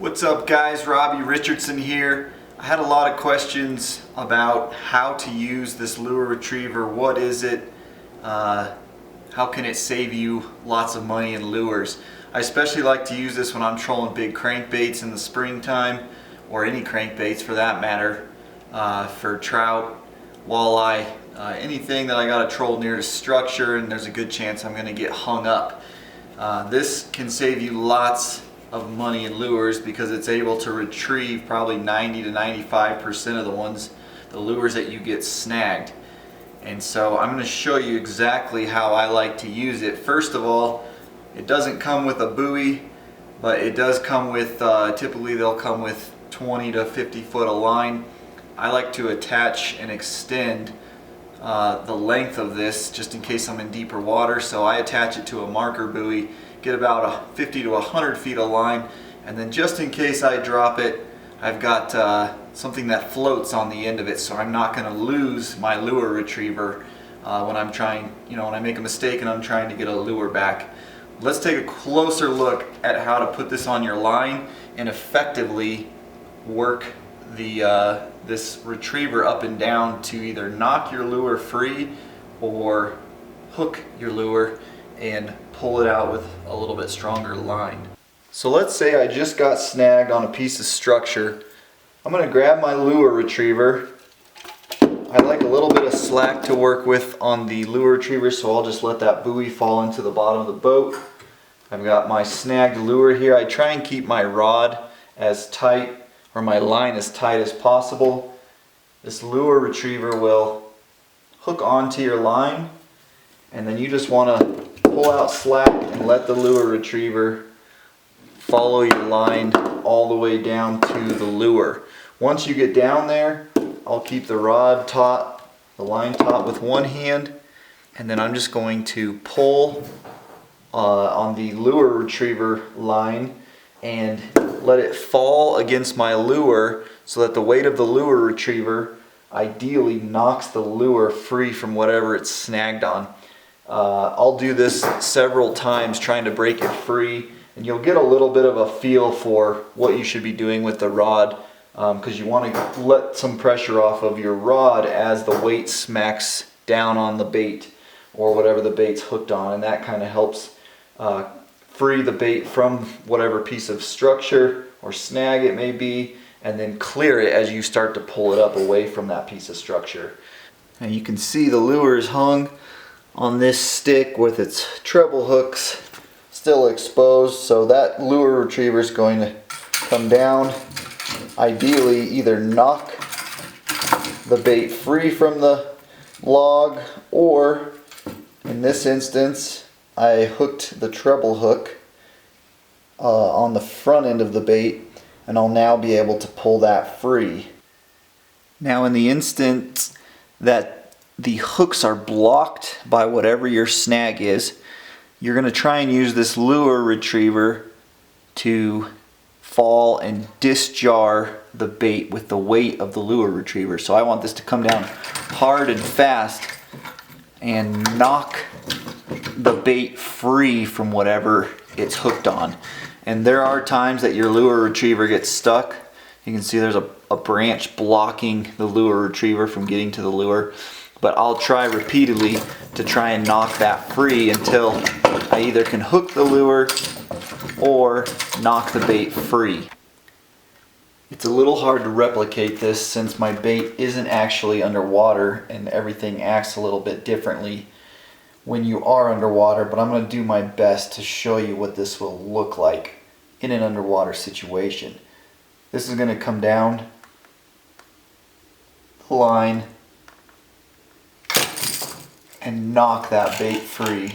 What's up guys, Robby Richardson here. I had a lot of questions about how to use this lure retriever. What is it? How can it save you lots of money in lures? I especially like to use this when I'm trolling big crankbaits in the springtime, or any crankbaits for that matter, for trout, walleye, anything that I got to troll near the structure and there's a good chance I'm going to get hung up. This can save you lots of money in lures because it's able to retrieve probably 90 to 95% of the lures that you get snagged. And so I'm going to show you exactly how I like to use it. First of all, it doesn't come with a buoy, but it does come with, typically they'll come with 20 to 50 foot of line. I like to attach and extend the length of this just in case I'm in deeper water. So I attach it to a marker buoy, get about 50 to 100 feet of line, and then just in case I drop it, I've got something that floats on the end of it, so I'm not going to lose my lure retriever when I'm trying, when I make a mistake and I'm trying to get a lure back. Let's take a closer look at how to put this on your line and effectively work this retriever up and down to either knock your lure free or hook your lure and pull it out with a little bit stronger line. So let's say I just got snagged on a piece of structure. I'm going to grab my lure retriever. I like a little bit of slack to work with on the lure retriever, so I'll just let that buoy fall into the bottom of the boat. I've got my snagged lure here. I try and keep my rod as tight, or my line as tight as possible. This lure retriever will hook onto your line, and then you just want to pull out slack and let the lure retriever follow your line all the way down to the lure. Once you get down there, I'll keep the rod taut, the line taut with one hand, and then I'm just going to pull on the lure retriever line and let it fall against my lure so that the weight of the lure retriever ideally knocks the lure free from whatever it's snagged on. I'll do this several times trying to break it free, and you'll get a little bit of a feel for what you should be doing with the rod, because you want to let some pressure off of your rod as the weight smacks down on the bait or whatever the bait's hooked on, and that kind of helps free the bait from whatever piece of structure or snag it may be, and then clear it as you start to pull it up away from that piece of structure. And you can see the lure is hung on this stick with its treble hooks still exposed, so that lure retriever is going to come down, ideally either knock the bait free from the log, or in this instance I hooked the treble hook on the front end of the bait, and I'll now be able to pull that free. Now in the instant that the hooks are blocked by whatever your snag is, you're going to try and use this lure retriever to fall and disjar the bait with the weight of the lure retriever. So I want this to come down hard and fast and knock the bait free from whatever it's hooked on. And there are times that your lure retriever gets stuck. You can see there's a branch blocking the lure retriever from getting to the lure. But I'll try repeatedly to try and knock that free until I either can hook the lure or knock the bait free. It's a little hard to replicate this since my bait isn't actually underwater and everything acts a little bit differently when you are underwater, but I'm going to do my best to show you what this will look like in an underwater situation. This is going to come down the line and knock that bait free.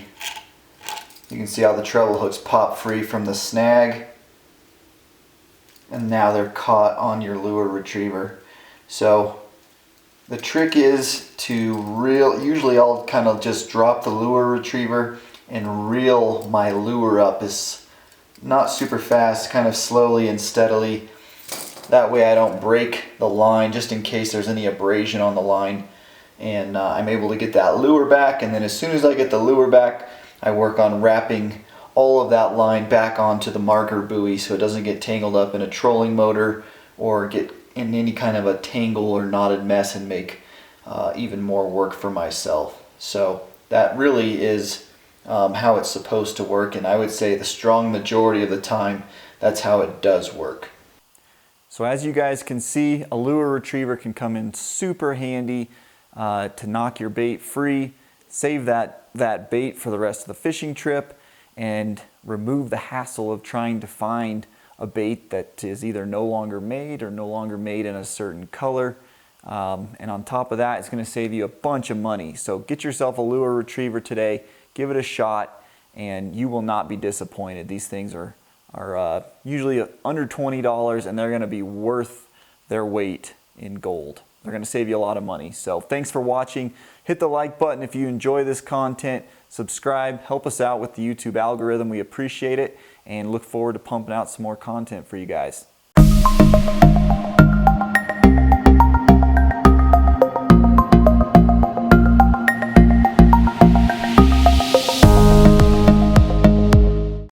You can see how the treble hooks pop free from the snag, and now they're caught on your lure retriever. So the trick is to reel. Usually I'll kind of just drop the lure retriever and reel my lure up, is not super fast, kind of slowly and steadily. That way I don't break the line, just in case there's any abrasion on the line. And I'm able to get that lure back, and then as soon as I get the lure back, I work on wrapping all of that line back onto the marker buoy so it doesn't get tangled up in a trolling motor or get in any kind of a tangle or knotted mess and make even more work for myself. So that really is how it's supposed to work, and I would say the strong majority of the time that's how it does work. So as you guys can see, a lure retriever can come in super handy to knock your bait free, save that bait for the rest of the fishing trip, and remove the hassle of trying to find a bait that is either no longer made or no longer made in a certain color. And on top of that, it's going to save you a bunch of money. So get yourself a lure retriever today, give it a shot, and you will not be disappointed. These things are usually under $20, and they're going to be worth their weight in gold. They're going to save you a lot of money. So thanks for watching. Hit the like button if you enjoy this content. Subscribe. Help us out with the YouTube algorithm. We appreciate it and look forward to pumping out some more content for you guys.